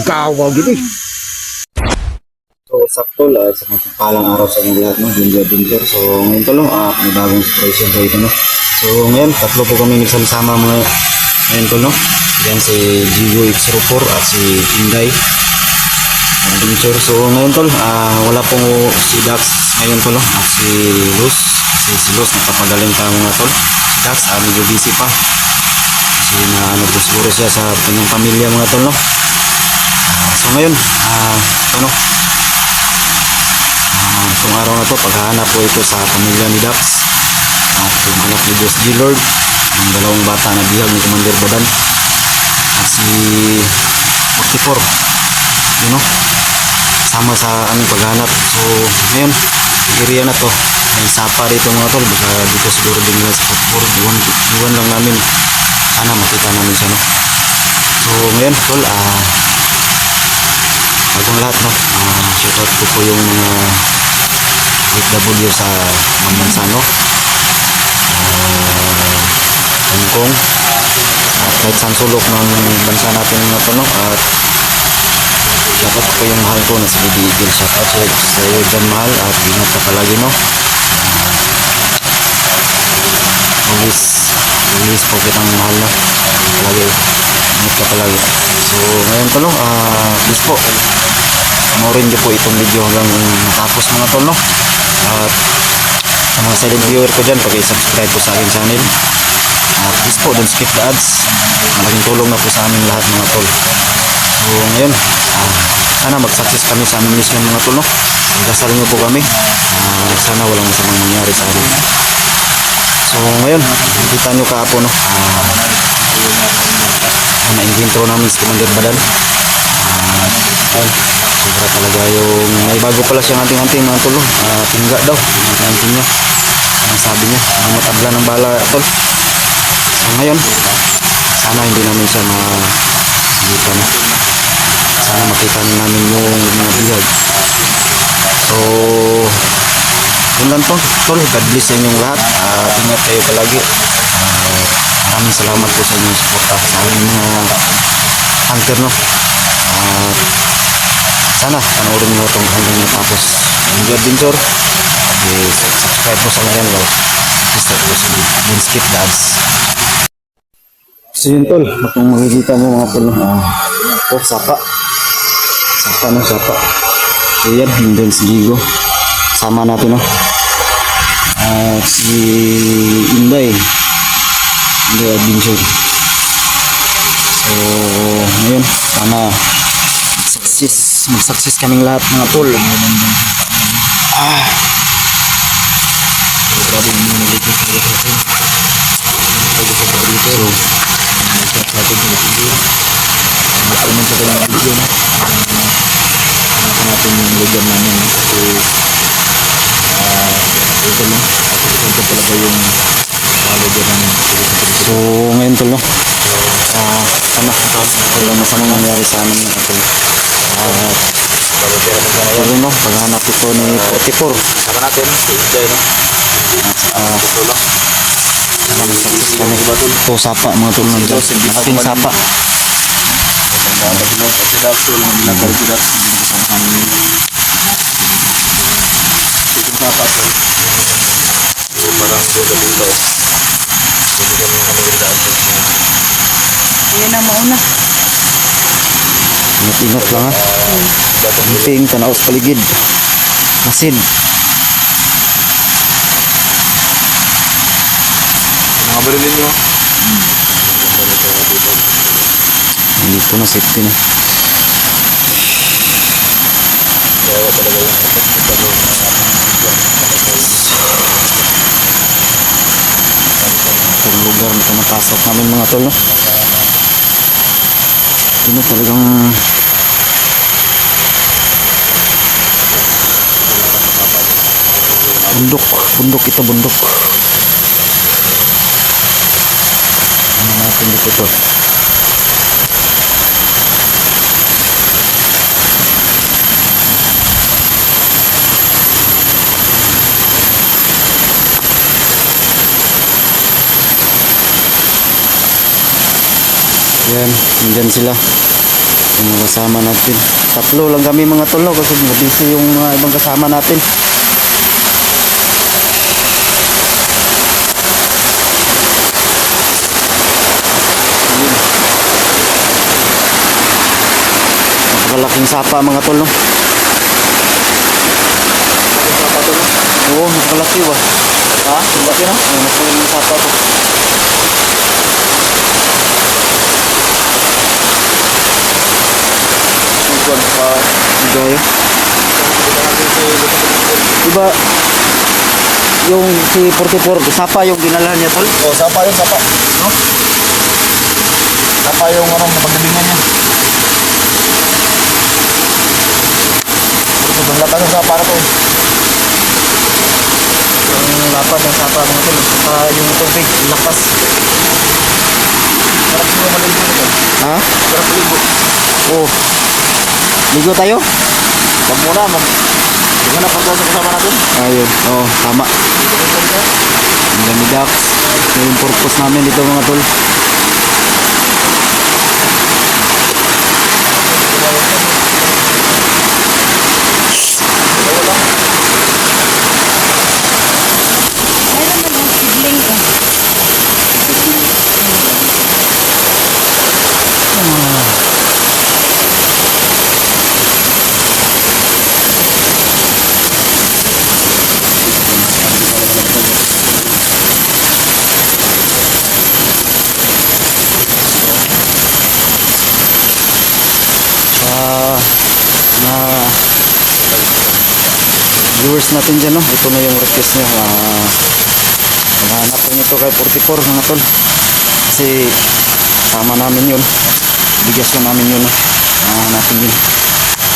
Gawag gini. So, sakto lang sa magpapalang araw sa inyo lahat, no? Binjo Adventure. So, ngayon to lang, may bagong inspiration po ito, no? So, ngayon, tatlo po kami nagsama mga ngayon to, no? Yan si Gigo X04 at si Inday Adventure. So, ngayon to, wala po si Dax ngayon to, no? At si Luz. Si Luz, nakapagaling pa mga tol. Si Dax, medyo busy pa. Kasi na ano po siguro siya sa kanyang pamilya mga tol, no? So, ngayon, ano? Itong araw na to, paghahanap po ito sa pamilya ni Dax at yung anak ni Boss G-Lord, ang dalawang bata na bihag ni Commander Badan at si 44, you know, sama sa aming paghahanap. So ngayon, area na to, may sapa rito mga tol, baka dito siguro din nila sa 44, iwan lang namin, sana makita namin siya, no? So ngayon tol, bagong lahat, no, shoutout po yung mga OFW sa Mansano, Hong Kong, at kahit saan sulok ng bansa natin mga to, no? At shoutout po yung mahal ko na si Baby Eagle. Shoutout sa iyo dyan mahal, at ingat ka palagi, no? Always po kitang mahal, no? Palagi, ingat ka palagi. So ngayon to, no, please po panoorin niyo po itong video hanggang matapos mga tol, no? At sa mga silent viewer ko dyan, pag-subscribe po sa aking channel. Please po, don't skip the ads. Malaking tulong na po sa aming lahat mga tol. So ngayon, sana mag-success kami sa aming mission mga tol, no? Dasal niyo po kami. Sana walang masamang mangyari sa amin. So ngayon, nakita nyo kahapon, no? Na-inventro namin si Commander Badan. Sobra talaga yung may bago pala siyang anting-anting mga tol, no? Tingga daw ang anting niya, ang sabi niya, ang matabla ng bala tol. So ngayon, sana hindi namin siya makita, no? Sana makita namin yung mga bihag. So yun lang to tol, God bless sa inyong lahat. Ingat kayo palagi. Maraming salamat po sa inyong suporta sa aming mga hunter, no? Sana panoorin nyo itong hanggang natapos. Binjo Adventure, subscribe po sa ngayon, guys. Don't skip the ads. So yun tol, kung makikita mo mga tol, ito sapa no, sapa. So yan, yung si Gigo sama natin, no? Si Inday Adventure. So ngayon, sana mag-success kaming lahat mga tol. Grabe yung mga dito sa dito. Natin sa kanyang video, no? Natin yung lugar namin kasi ito lang, ito talaga yung lugar namin. So ngayon tol, no? Sana walang masamang nangyari sa amin mga tol. Pero no, paghanap ito ni 44 sama natin, stay, no? Ito lang ito sapa mga tol, malaking sapa. Yan ang mauna. Ingat lang, ha? Penting tanaw sa paligid. Masin. Mga barilin nyo. Dito na, safety na. Kaya talaga yung itong lugar na tumatasok namin mga tol, no? Ito talagang bundok ito, bundok. Ano natin dito to? Yan, andyan sila. Mga kasama natin. Tatlo lang kami mga tol, no? Kasi busy yung mga ibang kasama natin. Napakalaking sapa mga tol, no? Oo, napakalaki ba? Ha? Laki na? Oo, napakalaking sapa to. Ikuan pa. Gaya. Diba, yung si 44, sapa yung dinalahan niya tol? Oh, sapa yun, sapa. No? Sapa yung ano, napagdabingan niya. Sobrang lakas ng sapa na to. Yung lapat ng sapa mga tol. Saka yung tubig, lakas. Sarap siguro maligo nito. Ha? Sarap maligo. Oo. Ligo tayo? Wag muna, Huwag na pagkaw sa kasama natin. Ayun, oo, tama. Ang ganda Dax. Ito yung purpose namin dito mga tol. Meron naman ang sibling eh. Na viewers natin dyan, no? Ito na yung request niya. Maghanap rin ito kay 44 mga tol. Kasi tama namin yun. Bigas ko namin yun, no? Hanapin din.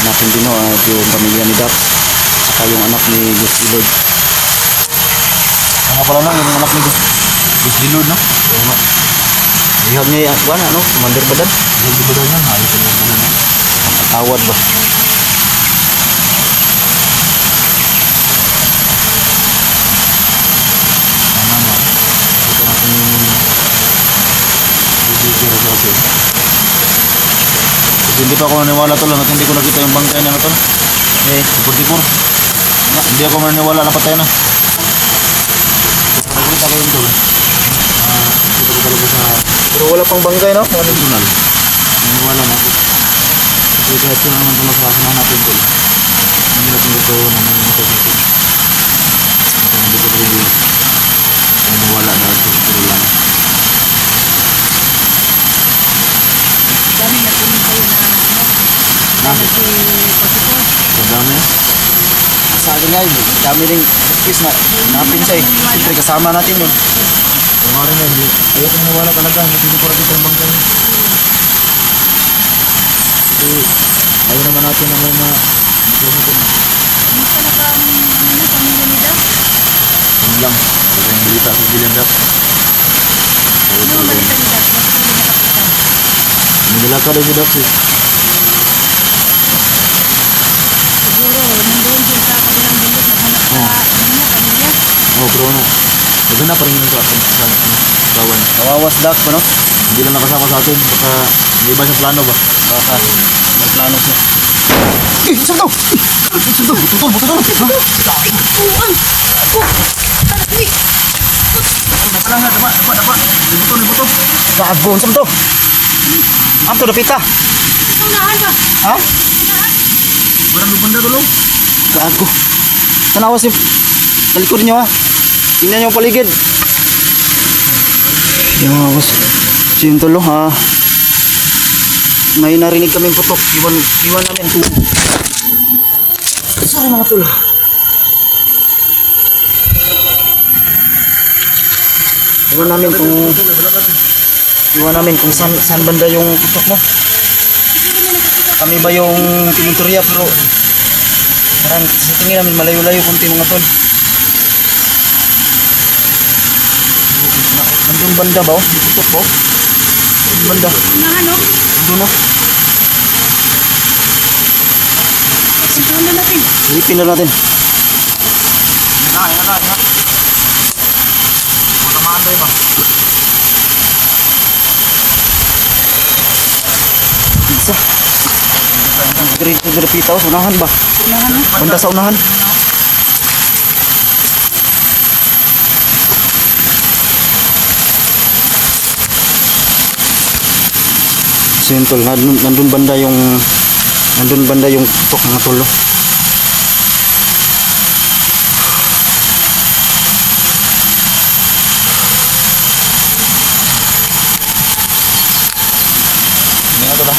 Hanapin din, no? Yung pamilya ni Dax. Saka yung anak ni Gus Lord. Ano pala na, yung anak ni Gus Dilod, no? Oo nga. Ihag niya yung ano? Commander ba dan? Hindi ba daw yan? Ayos yung mga na. Tawad ba? Tama nga. Ito natin yung bibigyan sa atin. Kasi hindi pa ako naniwala tol, at hindi ko nakita yung bangkay na tol. Eh, 44. Hindi ako maniwala na patay na. Nakikita ko yun tol. Nakikita ko talaga sa pero wala pang bangkay, no? original. Naniwala na ako. Kasi kahit sino naman tol sa kasama natin tol. Hindi natin dito na nanimatay natin. Kaya hindi ko talaga naniwala na siguro lang. Dami na punin kayo na ano. Bakit? Si Pasipor. Sa dami. Sa akin nga, dami ring request na hanapin siya eh. Siyempre kasama natin yun. Kumari na hindi. Ayaw ko naniwala talaga. Hindi ko nakita yung bangkay. Kasi ayaw naman natin na may Kamusta na ka ang ano na pamilya ni Dax? Ano lang. Ito yung balita sa Billion Dap. Ano ang balita ni Dax? Bakit hindi nakakita? Naglalakad daw si Dap eh. Siguro, nandoon din sa kabilang bundok naghanap sa ano niya, pamilya. Oo, pero ano. Maganda pa rin yung sa kawan. Kawawas Dax ba, no? Hindi lang nakasama sa atin. Baka may iba siyang plano ba? Baka may plano siya. Eh, isa daw! Isa daw! Butol! Butol! Dapa! Dapa! Butol! Gago, saan to? Ato napita. Unahan ba? Ha? Barang lubanda dulu. Gago. Tanawa si sa likod niyo ha. Tingnan niyo ang paligid. Yung mga boss. Siyong tulo ha. May narinig kaming putok. Iwan namin kung... Sorry mga tulo. Iwan namin kung saan banda yung putok mo. Kami ba yung pininturya pero parang sa tingin namin malayo-layo kunti mga tol. Nandun banda ba? Di putok ba? Nandun banda. Unahan no? Nandun no? Sintuhan na natin. Silipin na natin. Yan na. Tamaan tayo ba? Isa. Dire pita oh, unahan ba? Unahan mo. Banda sa unahan. So yun tol, nandun banda yung tok mga tol. Oh. Hindi na ito ba?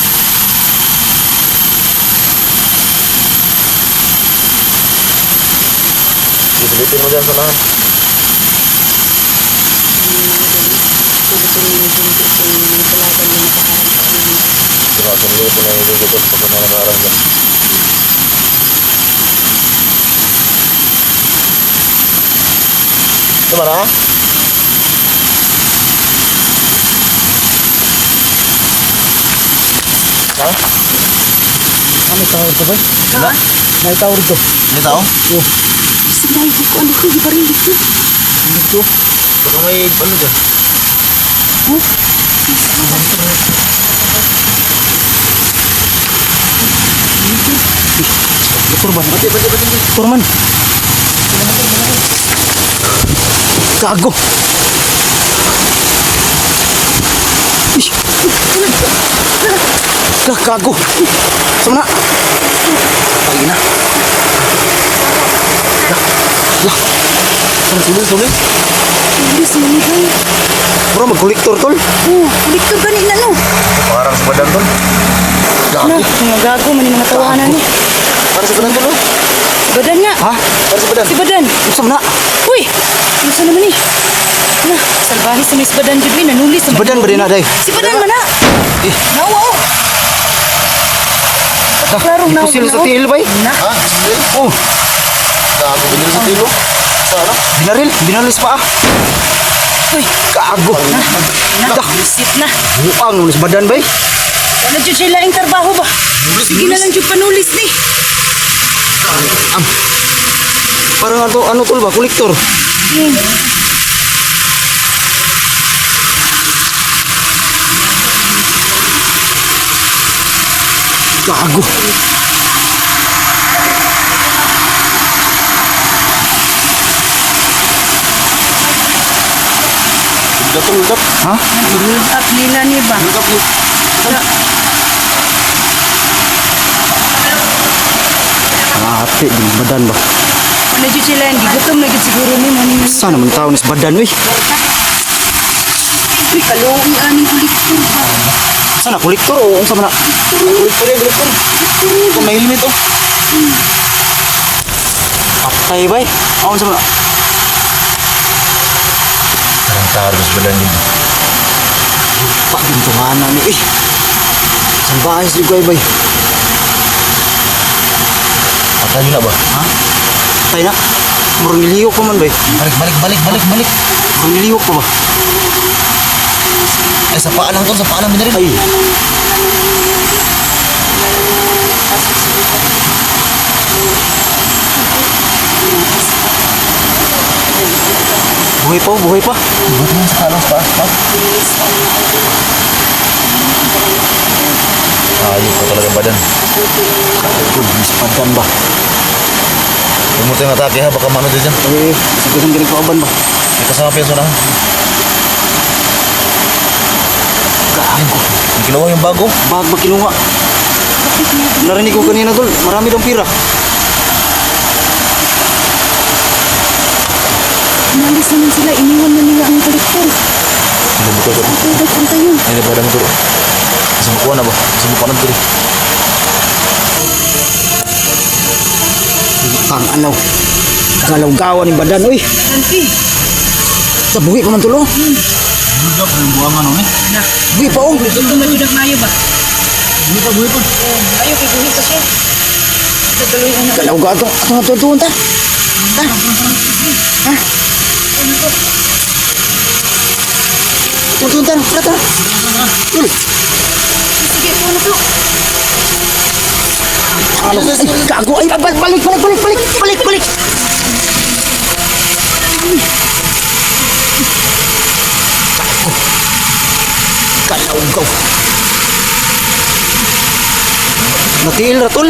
Isibitin mo dyan sa lahat. Diba, sumili ko na yung dito pag nanagaran dyan. Diba na? Ha? May tawag ka ba? Wala? May tawag to. May tao? Oh, Sinay ko ano ko gibarin dito. ano to? Baka may ano dyan? Motor ba? Bati. Motor man. Gago. Ish. Gago. Sama na. Pagi na. Tuloy. Bilis man ni kay. Bro, mag-kolektor tol. Oh, kuliktor gani na no. Parang sa badan tol. Na, mga gago man ni mga tawanan ni. Para sa badan tol oh. Si Badan nga. Ha? Para sa badan. Si Badan. Sama na. Uy, ano sa naman ni? Na, salbahe sa Miss Badan jud nanulis sa Badan ba rin na day? Si Badan man na. Eh. Nawa oh. Klarong nawa. Pusil sa tiil ba eh? Na. Ha? Sinil? Oh, Gago, binili sa tilo. Sana? binalis pa ah. Uy, Gago. na. Isip na. Buang nulis badan ba eh? Wala jud siya laing trabaho ba? Sige na lang jud panulis ni. Parang ano tol ba? Kolektor. Hmm. Gago. Ulap. Ha? Build up nila ni ba? Ate, di badan ba? Ano jud sila hindi gutom na jud siguro ni man. Sana man tao nis badan weh. Uy, kalawang aming kuliktor ba? Sana kolektor o unsa man na? Kolektor. Kung may helmet oh. Patay ba eh? Unsa man na? Parang taros badan din. Pak bintungan ni eh. Sambahay si Goy bay. Patay na ba? Ha? Patay na. Murang nilihok pa man bay. Balik. Murang nilihok pa ba? Ay, sa paa lang tol, sa paa lang binaril. Ay. Buhay pa. Buhat mo sa paa lang, sa paa. Ayun po talaga badan. Good, mas badan ba? Huwag mo tayong atake ha, baka mano din dyan. Eh, sabihin ganit ko aban ba? May kasama pa yan sa unahan. Gago. Ang kinuha yung bago. Bag ba kinuha? Narinig ko kanina tol, marami daw pira. Umalis naman sila, iniwan na nila ang kolektor. Ano ba ito? Ito, punta yun. Ay, nabadan mo tol. Sumukuha na ba? Sumukuha na tol. Tang anaw. Galaw-gawa ni badan, uy. Nanti. Sa buhi pa man tulo. Budak yung buwangan o ni. Na, Buhi pa oh. gusto mo majudak na ba? Buhi pa. Ayaw kay buhi kasi. Tutuloy na. Galaw-gawa to. Atong tutuon ta. Ha? Ha? Tutuon ta. Prata. Tul. Sige, po na po. Ano? Ay, gago. Ay, balik. Galaw-gaw. Natiil na tol.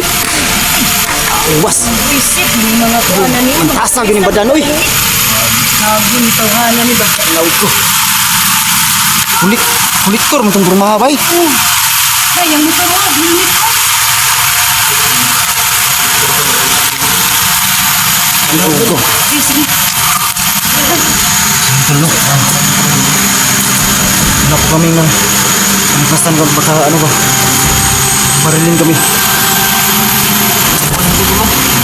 Iwas. Isip, yung mga kuhanan niyo. Mantasa gini badan oy. Naging tawanan ni ba? Laut ko. Kulit kor mo itong brumabay. Ay, yung dito mo, bilis mo. Laut ko. Sige. Tulo. Wala po kami ng kastan ko baka ano ba. Barilin kami.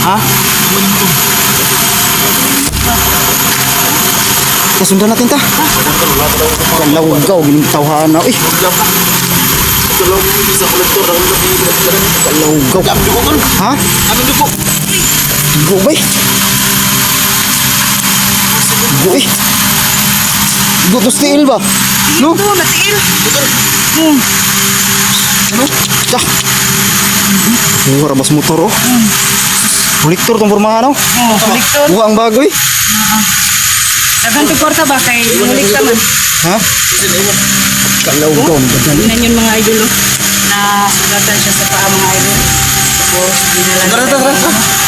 Ha? Kasundan natin ta. Kalawgaw, ginintawhan na. Kalawgaw. Ha? Dugo ba eh? Dugo eh. Dugo to steel ba? No? Ito, natiil. Ano? Dah. Ini rabas motor oh. Kolektor tong pormahan oh. Kolektor. Buang ang bagoy. Dagan to kwarta ba kay mulik ka man. Ha? Kalawgaw. Tingnan yun mga idol oh. Na sugatan siya sa paa mga idol. Tapos dinala.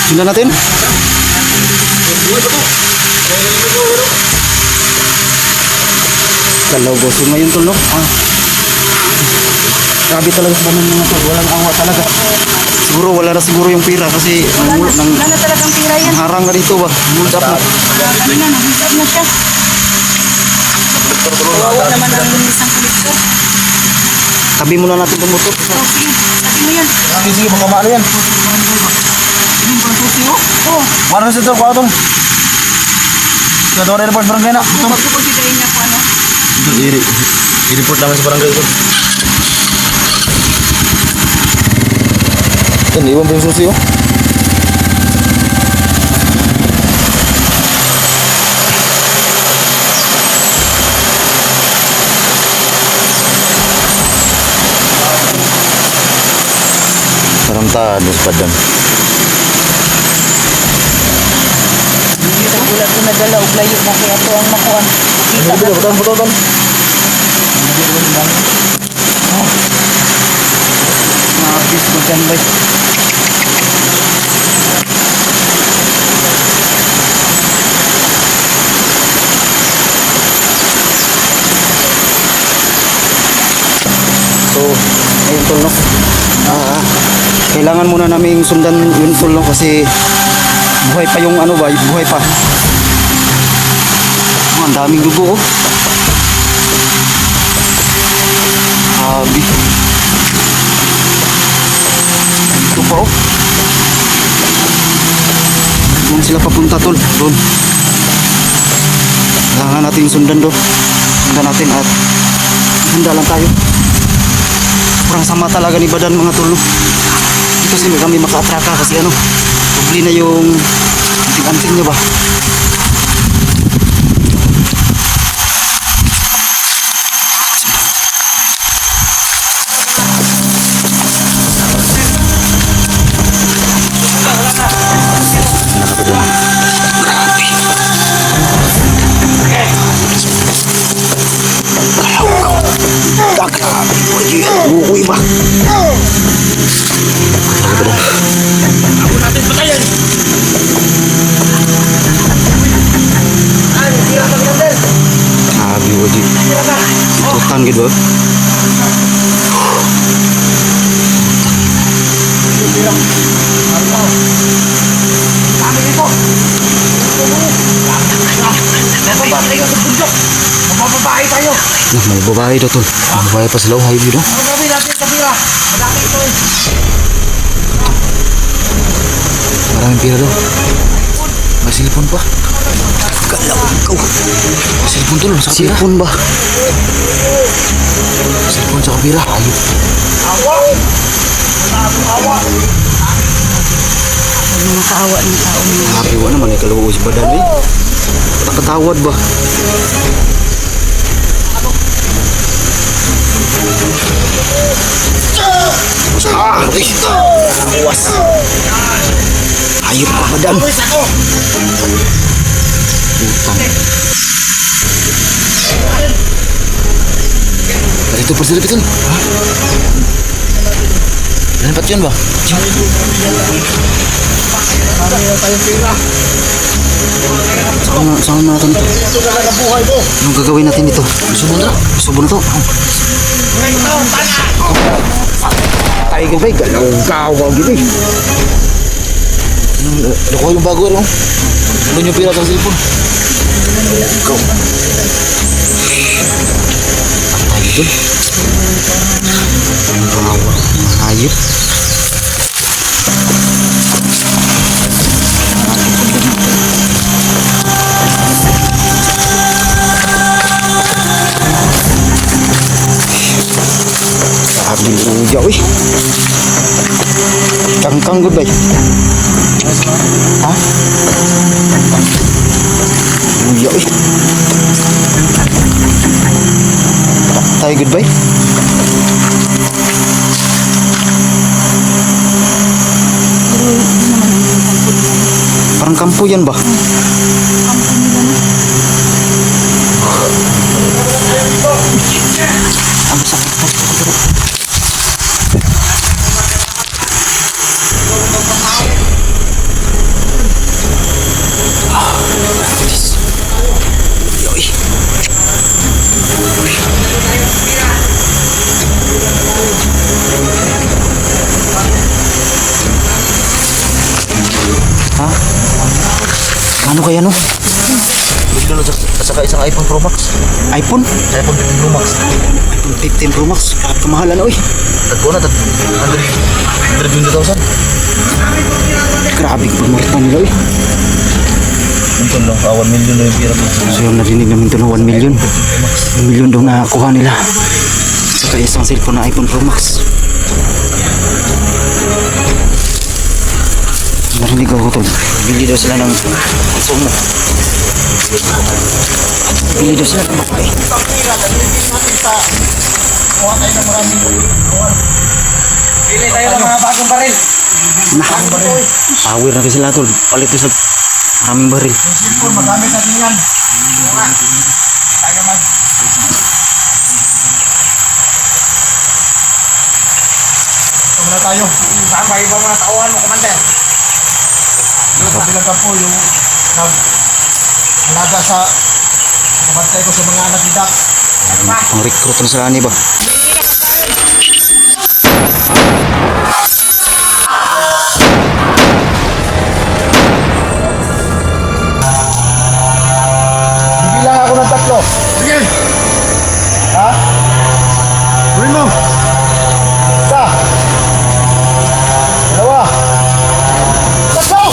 Sundan natin. Kalawgaw. So ngayon tol no? Grabe talaga sa banang mga tol. Walang awa talaga. Siguro wala na siguro yung pira kasi Wala na talagang pira yan. harang na dito ba? Hold up na. Ano na, nahisap na siya. Kawawa naman ang isang kolektor. Tabi muna natin itong motor. Oh, sige, sabi mo yan. Sige, mga maano yan. Oh, Marang sa ito, kuha ito. Kaya daw rin ang barangay na. magpapagsigayin niya po ano. I-report namin sa barangay ito. Yan, iwan pa yung susi oh. Tarantado sa padan. Hindi ang ulat ko nadala o layo na kaya ito ang makuha. Kita na. Betul. Nabis ko dyan ba? So, ayun tol no. Kailangan muna naming sundan yun tol no kasi buhay pa yung ano ba, buhay pa. Oh, ang daming dugo oh. Grabe. Ito pa oh. Doon sila papunta tol. Doon. Kailangan natin sundan do. Sundan natin at handa lang tayo. Kurang sama talaga ni badan mga tol. Ito kasi kami maka-atraka kasi ano. Publi na yung anting-anting niya ba. Uy ba? Sabi wajib. Ikutan gitu. Mababahay tayo. Nah, may babae daw tol. May babae pa sila. Hayop yun. Sabi natin, kapira. Malaki ito eh. Maraming pira daw. May silipon pa. Galaw ikaw. Silipon tol. Sa kapira. Silipon ba? Silipon sa kapira. Hayop. Ang mga kaawa ng tao mo. Grabe wa naman. Ikalawa sa badan eh. Nakatawad ba? Awas. Hayop pa badan. Utang. Dari itu persilip itu. Dapat yun ba? Saan natin ito? Anong gagawin natin dito? Subo na. Subo na to. Ay, gabay. Galaw gitu. Nakuha yung bago rin. Ano yung pira sa cellphone? Ikaw. Ay, ito. Hayop. Sabi ujaw eh. Kangkang good bay. Ha? Ujaw eh. Tayo good bay. Parang kampo yan ba? Ang sakit. Yoy. Ha? Ano kaya no? Bigla na saka isang iPhone Pro Max. iPhone? iPhone 15 Pro Max. iPhone 15 Pro Max. Kamahalan oy. Tagko na, 120,000. Grabe pamorta nila oy. Ito lang, 1 million na yung pira mo. So yung narinig namin ito ng 1 million. 1 million daw nakakuha nila. Saka isang cellphone na iPhone Pro Max. Narinig ako to. Bili daw sila ng konsumo. Bili daw sila ng makay. Pili tayo ng mga bagong baril. Power na kasi sila tol. Palit sa maraming baril. Magamit natin yan. Tayo mag... Ito muna tayo. Saan ba ibang mga tauhan mo, Commander? Kabilang ka po yung nag-alaga sa kabantay ko sa mga anak ni Doc. Pang recruit na sila ni ba? Bibilang ako ng 3. Sige! Ha? Gawin mo! Isa! Dalawa! Tatlo!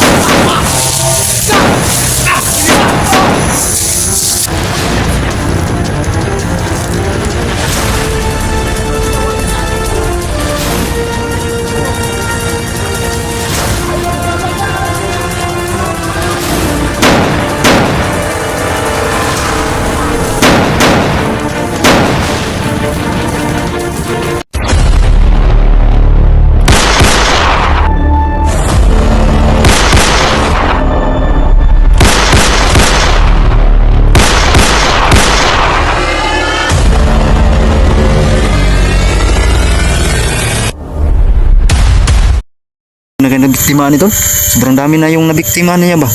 Nabiktima nito. Sobrang dami na yung nabiktima niya ba?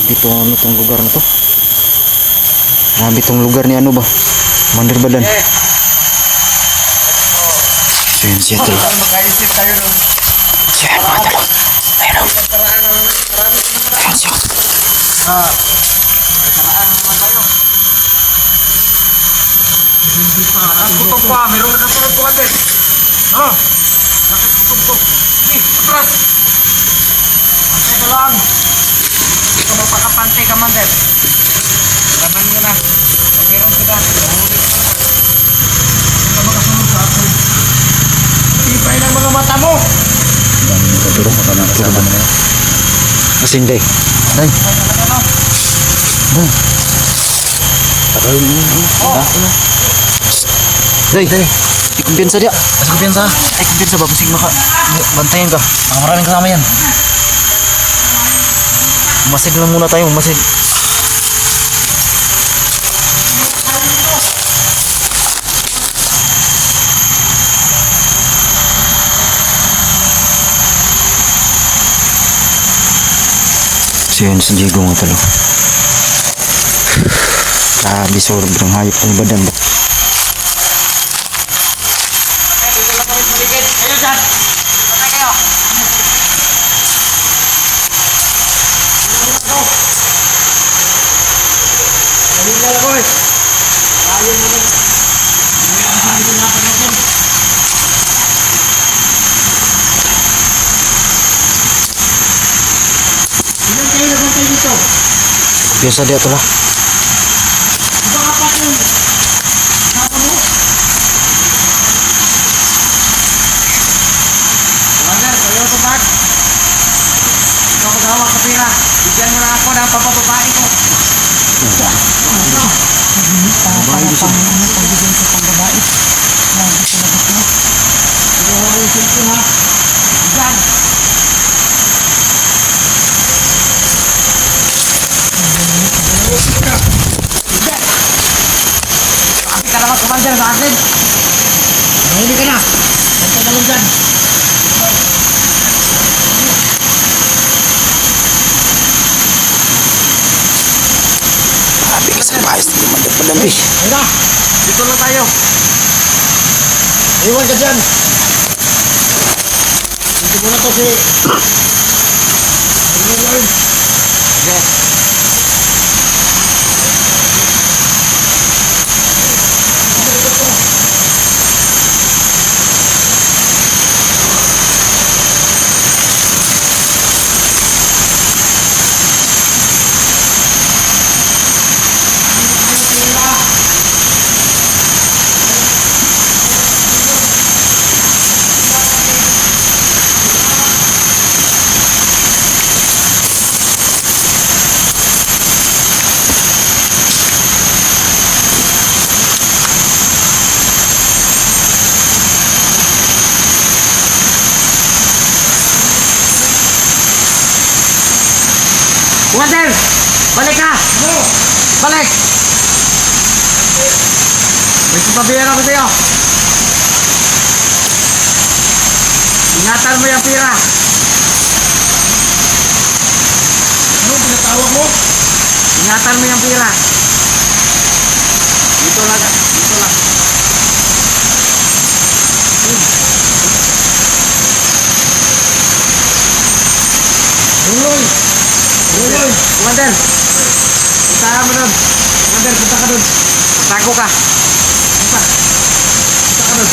Dito ano tong lugar na to? Grabe tong lugar ni ano ba? Mandir Badan. So yun siya tol. Mag-aisip tayo ng Siya mga talo. Ayun o. Ayun siya. nakaraan naman tayo. Hindi pa. Nakatutok pa. Meron nakatulog ko agad. Oh. Nakatutok ko. Hey, atras. Pantay ka lang. Hindi ka magpakapantay ka man, Dad. Laban mo na. Meron sila. Nahuli ka na. Hindi ka makasunod sa akin. Tipay ng mga mata mo. Kasing day. Day. Ano? Day, ikumpiyansa dia. Asa kumpiyansa? Ay, kumpiyansa ba? Pasig bantayan ka. Maraming kasama yan. Masid lang muna tayo, masid. So yun, si Diego nga talo. Grabe, sobrang hayop ang badan. Kayo dyan. Patay kayo. Biasa dia tu lah. Commander, kayo tupad. Ikaw maghawak sa pira. Bigyan mo na ako ng papababae ko. Bigyan. Sabi ka naman, Commander, sa akin. Mahili ka na. Bantay ka lang dyan. Grabe kasi bahayas na naman dapat lang. Ayun na. Dito lang tayo. Iwan ka dyan. Dito muna to si... Okay. Commander! Balik ka! Balik! May sasabihan ako sa'yo. Ingatan mo yung pira. Ano pinatawag mo? Ingatan mo yung pira. Dito lang. Dito lang. Uloy! Uloy! Commander! Punta mo doon. Commander, punta ka doon. Tago ka. Punta. Punta ka doon.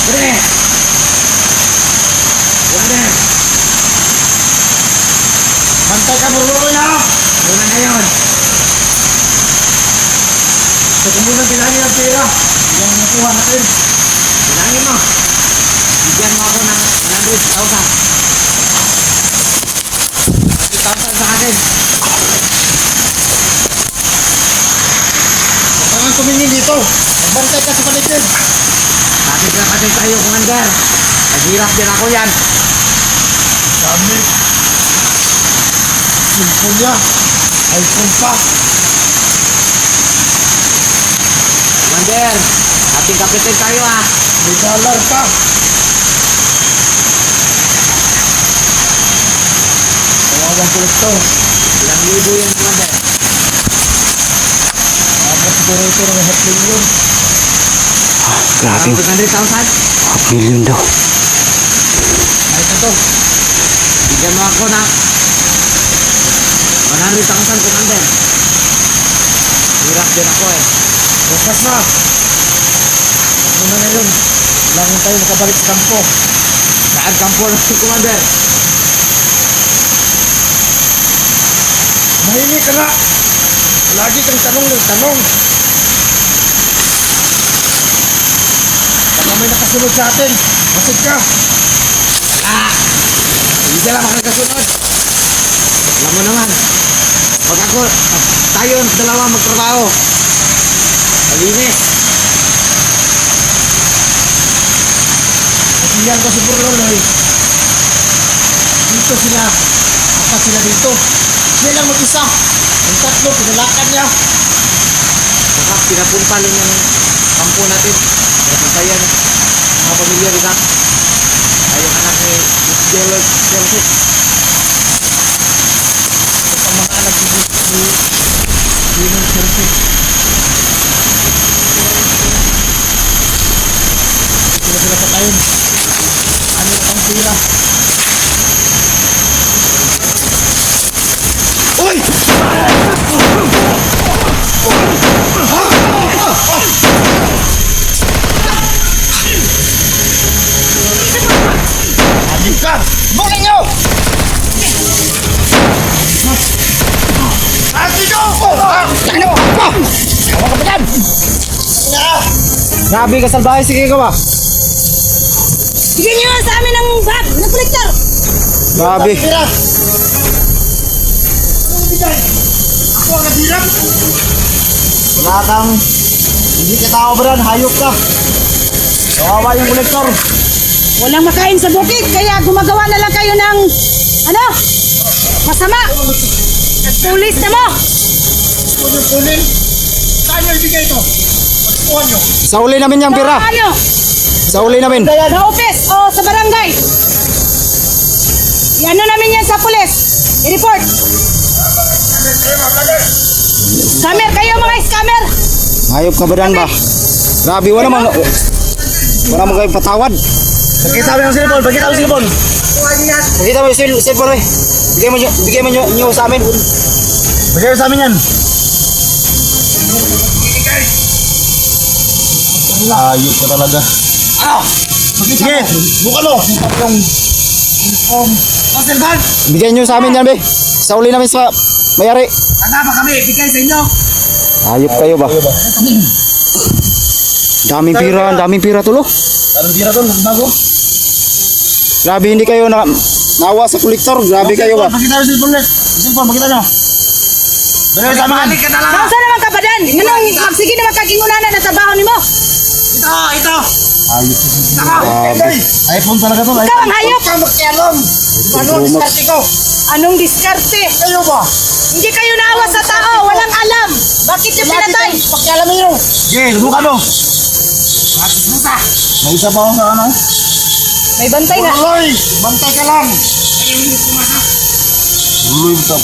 Pre! Commander! Bantay ka, buruloy na! Ano na ngayon? Gusto ko muna bilangin ang pera. Bigyan mo nakuha natin. Bilangin mo. Bigyan mo ako ng 100,000. 100,000 sa akin. Huwag kang tumingin dito. Magbantay ka sa paligid. Bakit na kasi tayo, Commander? Naghirap din ako yan. Dami. Cellphone niya. iPhone pa. Commander, ating kapitin tayo ah. May dollar pa. Tawagin ko ito. Ilang libo yan, Commander? Dapat siguro ito ng 500,000. Grabe. 100,000? 5 million daw. Ay, ito. Bigyan mo ako ng 100,000, Commander. Hirap din ako eh. Bukas na. Ano na ngayon? Kailangan tayo makabalik sa kampo. Saan kampo na si Commander? Mahimik ka na. Lagi kang tanong ng tanong. Baka may nakasunod sa atin. Masig ka. Hindi sila makakasunod. Alam mo naman, pag tayo ang dalawa magtrabaho, malinis. Kasiyan ko si Burloloy. Dito sila. Apat sila dito. Sila lang mag-isa. Ang tatlo, pinalakan niya. Baka pinapunta lang yung kampo natin. Pinapuntayan mga pamilya nila. Ay, yung anak ni George Chelsea. Ito ang mga anak ni George Chelsea. Sila patayin. Ano ang pira? Uy! Halika! Bulin nyo! Halika! Ano? Hawa ka ba dyan? Grabe ka salbahe, sige ka ba? Bigyan niyo nga sa amin ng bag, ng kolektor. Grabe. Ako ang nabirap. Wala kang hindi ka tao ba rin, hayop ka. Kawawa yung kolektor. Walang makain sa bukid, kaya gumagawa na lang kayo ng, ano, masama. Nagpulis na mo. Kunin. Saan nyo ibigay ito? Pagkuhan nyo. Sa uli namin yung pira. Ano? Sa uli namin. Sa office o sa barangay. Ano namin yan sa pulis. I-report. Scammer kayo mga scammer. Hayop ka ba dyan ba? Grabe, wala mo kayong patawad. Pakita mo yung cellphone, pakita mo yung cellphone. Pakita mo yung cellphone eh. Bigay mo nyo sa amin. Bigay mo sa amin yan. Ayop ka talaga. Ano? Sige, buka mo. Yung uniform. Hostel bag. Bigay nyo sa amin yan be. Sa uli namin sa mayari. Tanda ba kami? Bigay sa inyo. Hayop kayo ba? Daming pira tulo. Anong tira doon? Bago? Grabe, hindi kayo nawa sa kolektor. Grabe kayo ba? Pakita mo yung cellphone ulit. Cellphone, pakita nyo. Balik sa mga. Balik ka na lang. Nausa naman ka pa dyan. Nganong magsige na magkakingunanan na trabaho ni mo. Ito. Ayop. Grabe. iPhone talaga to. Ikaw ang hayop. Huwag kang makialam. Ano ang diskarte ko? Anong diskarte? Kayo ba? Hindi kayo naawa sa tao. Walang alam. Bakit niyo pinatay? Pakialam nyo. Sige, subukan mo. Matis musa. May isa pa ako sa ano? May bantay nga. Uloy, bantay ka lang. Luloy ba ito?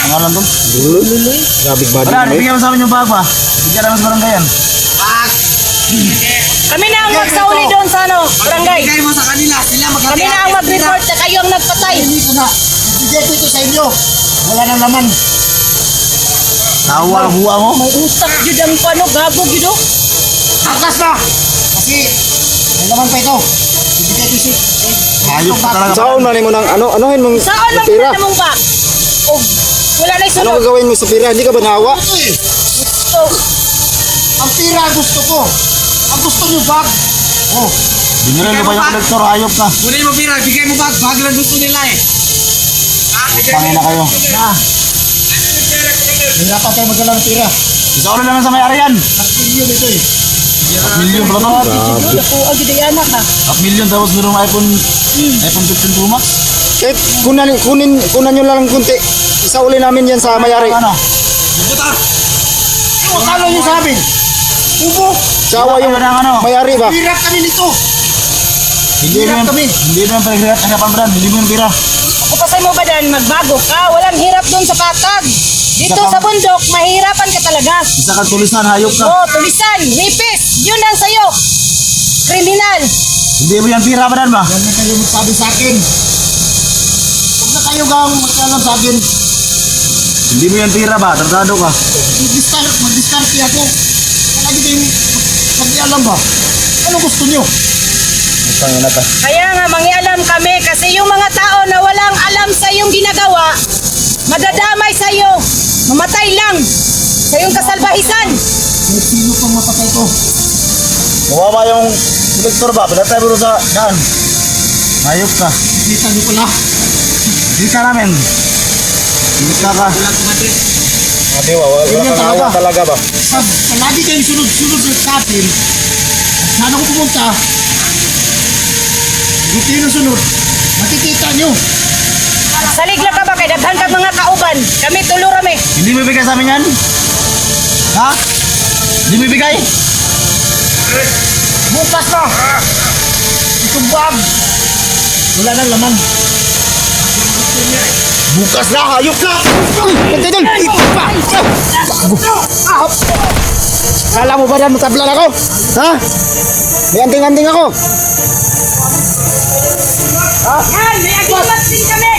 Pangalan to? Luluy. Grabe body Wala, mo eh. bigyan mo sa amin yung bag pa. Bigyan naman sa barangay yan. Kami na ang magsauli doon sa ano, barangay. Bigay mo sa kanila. Sila Kami na ang mag-report na kayo ang nagpatay. Hindi ko na. Bigay ko ito sa inyo. Wala nang laman. Nawa ang buwa mo. May utak yun ang ano, gabog yun o. Angkas na. Kasi may laman pa ito. Bigay ko ito. Hayop ka talaga. Saan man mo ng anuhin mong Saan lang pira? na mong bag? O, wala na Ano isunod. gagawin mo sa pira? Hindi ka ba nawa? Ito eh. So, Ang pira gusto ko. Ang gusto nyo bag. Oh. Binigyan ko pa yung kolektor, hayop ka. Kunin mo pira. Bigay mo bag. Bag lang gusto nila eh. Pangin na kayo. Hirapan tayo magdala ng pira. Isa ulo naman sa may-ari yan. At milyon ito eh. $500,000 pala to. ako ang gidayanak ha. $500,000 tapos mayroong iPhone 15 Pro Max. Kahit kunan nyo lang kunti. Isa uli namin yan sa mayari. Ano? Buta. Yung akala nyo sa amin. Ubo. Sawa yung Ano? mayari ba? Hirap kami nito. Hindi mo yan, hindi mo yan pagkakit ng kapan hindi mo yan pira. Ako pasay mo ba dan magbago ka? Walang hirap doon sa patag. Dito Isa sa pang- bundok, mahirapan ka talaga. Isa kang tulisan, hayop ka. Oh, tulisan, wipis, yun ang sayo. Kriminal. Hindi mo yan pira ba dan ba? Huwag na kayo magsabi sa akin. Huwag na kayo gang magkalam sa akin. Hindi mo yan pira ba? Tratado ka. Mag-discarte ako. Kaya lagi kayong mag-ialam ba? Ano gusto nyo? Pangin na ka. Kaya nga, mangialam kami kasi yung mga tao na walang alam sa iyong ginagawa, madadamay sa iyo. Mamatay lang sa iyong kasalbahisan. Sino pang mapatay ko? Mawaba yung kolektor ba? Pinatay mo sa daan. Hayop ka. Kita niyo pala. Kita namin. Kita ka. Ate, wala kang talaga ba? Lagi kayong sunod-sunod sa atin. Saan ako pumunta? Hindi kayo sunod. Makikita nyo. Salig lang ka ba kay daghan kang mga kauban. Kami tulo rami. Hindi mo bigay sa amin yan? Ha? Hindi mo bigay? Bukas na. Itong bag. Wala nang laman. Bukas na, hayop na! Kala mo ba na matablan ako? Ha? May anting-anting ako. Yan, may agimat din kami.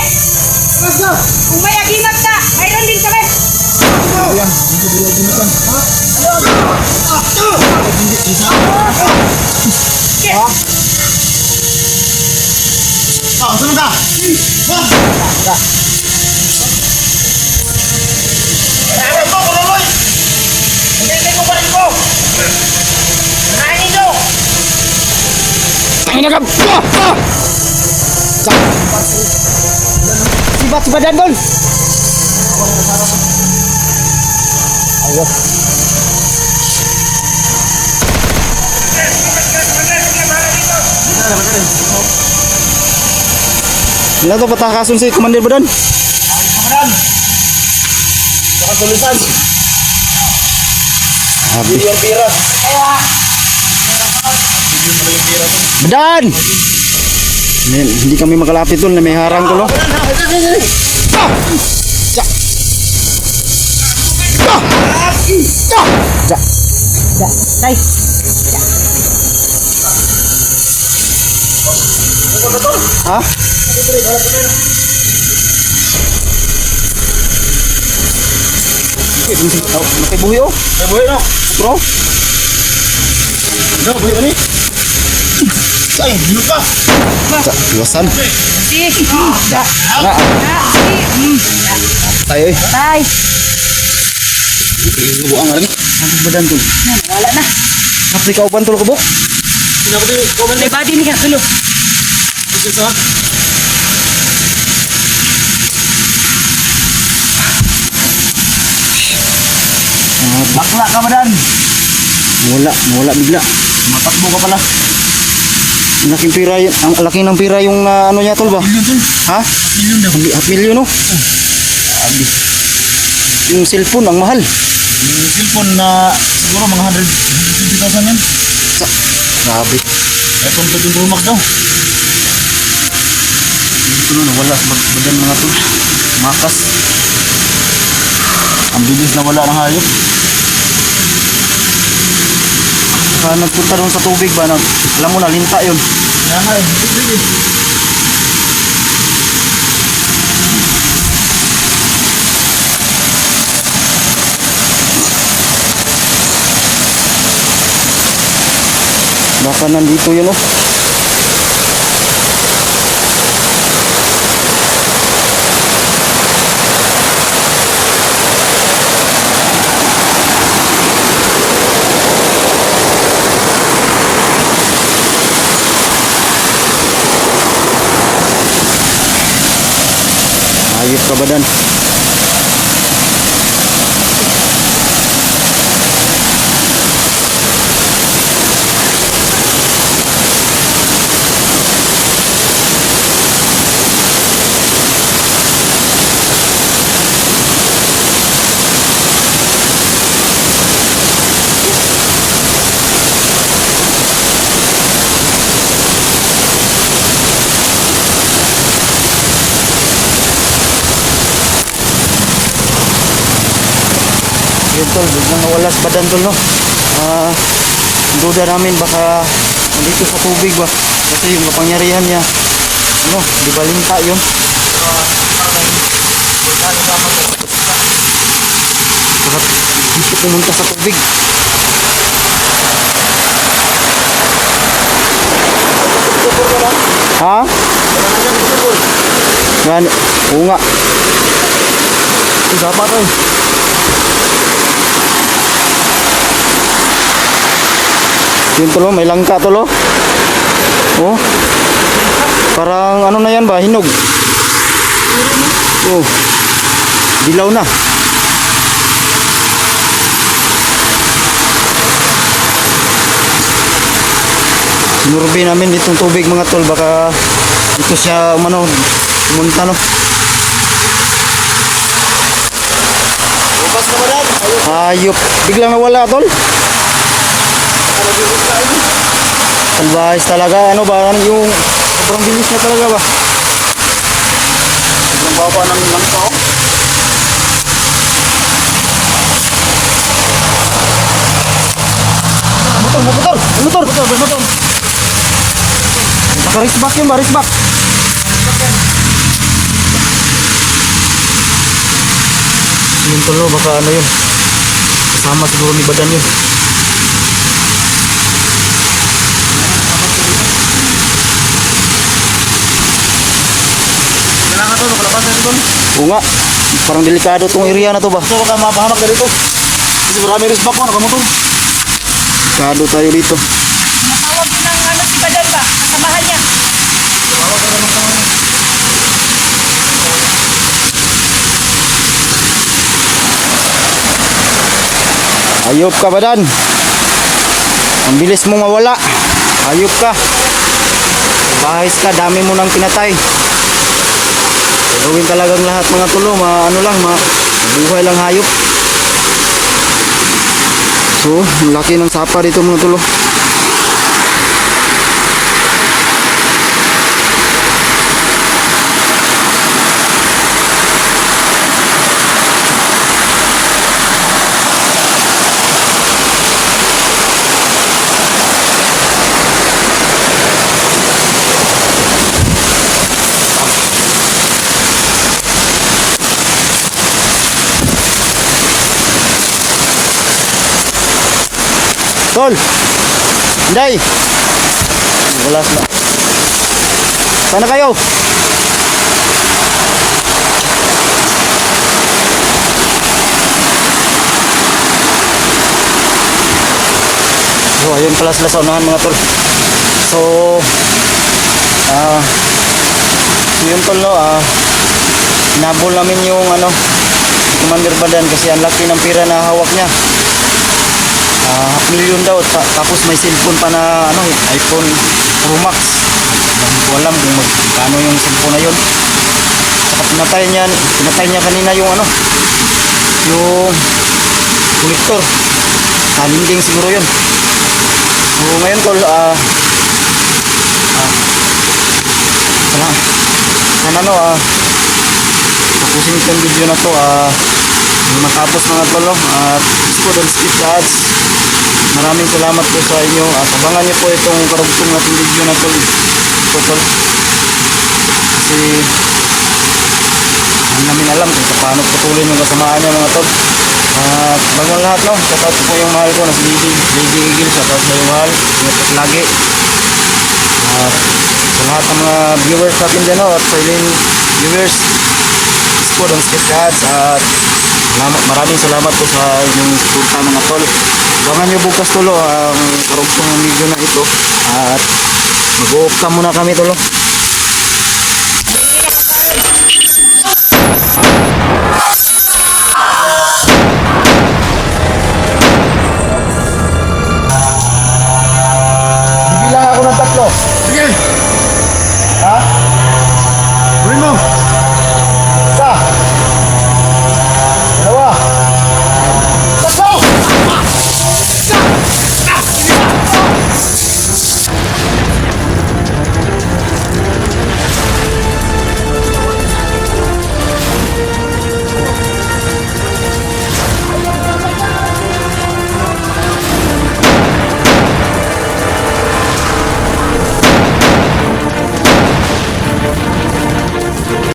Kung may agimat ka, mayroon din kami. Sunod ka! Kaya mo, kululoy. Hindi mo pa rin ko. Kanain ninyo. Ay, nagab! Sibat, sibadan doon! Ayo. Wala to patakason si Commander Badan. Kameran. Baka tulisan. Sabi. Yung pira. Badan! Hindi kami makalapit doon na may harang ko, no? Tay, Ha? Nakibuhi, oh. Buhay no. Bro. No, buhay ni. Ay, dino pa. Iwasan. si. Nga. Tayo, eh. Tay, Buang nga rin. Ang badan to. wala na. Kapri ka uban to, kabok. Sinabi ko man May body ni ka tulo. dito. Bakla ka, Badan. Mula bigla. Matakbo ka pala. Ang laking pira, ang laki ng pira yung ano niya, tol ba? Milyon tol. Ha? Milyon daw. Half million, no? Sabi. Yung cellphone, ang mahal. Yung cellphone na siguro mga 150,000 yan. Grabe. iPhone 13 Pro Max daw. Ito na, nawala sa badan mga tol. Makas. Ang bilis na wala ng hayop. Saka nagpunta doon sa tubig ba? Alam mo na, linta yun. Yan nga eh. Sige. Baka nandito yun, oh. Ayos ka, Badan. Yun, tol, biglang nawala sa Badan, tol, no? Duda namin baka nandito sa tubig ba, kasi yung kapangyarihan niya, ano, di ba linta yun? Baka dito pumunta sa tubig. Ha? Yan, oo nga. Dapat eh. Yun tol, oh, may langka tol, oh. Oh. Parang ano na yan ba? Hinog. Oh. Dilaw na. Sinurvey namin itong tubig mga tol, baka ito siya umano pumunta no. Bukas na ba yan? Ayop, biglang nawala tol. Advice talaga, ano ba, yung sobrang bilis na talaga ba? Ang baba ng langka oh. Motor, motor. Naka-raceback yun ba, raceback? Yun tol, oh, baka ano yun. Kasama siguro ni Badan yun. Kailangan to, nakalaban na ito. Oo nga, parang delikado tong area na to ba? So baka mapahamak na dito. Kasi marami risbak ko, nakamotor. Delikado tayo dito. Matawag ko ng ano si Badan ba? Kasamahan niya. Ayop ka Badan. Ang bilis mong mawala. Ayop ka. Bahis ka, dami mo nang pinatay. Gawin talagang lahat mga tulo, ano lang, buhay lang hayop. So, ang laki ng sapa dito mga tulo. Tol! Hinday! Wala sila. Sana kayo? So, ayun pala sila sa unahan mga tol. So, yun tol no, hinabol namin yung Commander Badan kasi ang laki ng pira na hawak niya. 500,000 daw, tapos may cellphone pa na iPhone Pro Max. Hindi ko alam kung magkano yung cellphone na yun. Saka pinatay niya kanina yung yung connector. Talinding siguro yun. So ngayon tol, tapusin itong video na to, matapos mga tol, at Isko Don Skip Ads, maraming salamat po sa inyo at abangan niyo po itong karugtong nating video na tol. Ito tol, kasi hindi namin alam kung paano patuloy yung kasamaan niya mga tol. At bago ang lahat no, shoutout po yung mahal ko na si Lady Eagle, shoutout sa yung mahal, ingat po lagi. At sa lahat ng mga viewers natin dyan at silent viewers, Isko Don Skip Ads, at maraming salamat po sa inyong suporta mga tol. Abangan nyo bukas tulo ang karugtong video na ito, at mag-off ka muna kami tulo.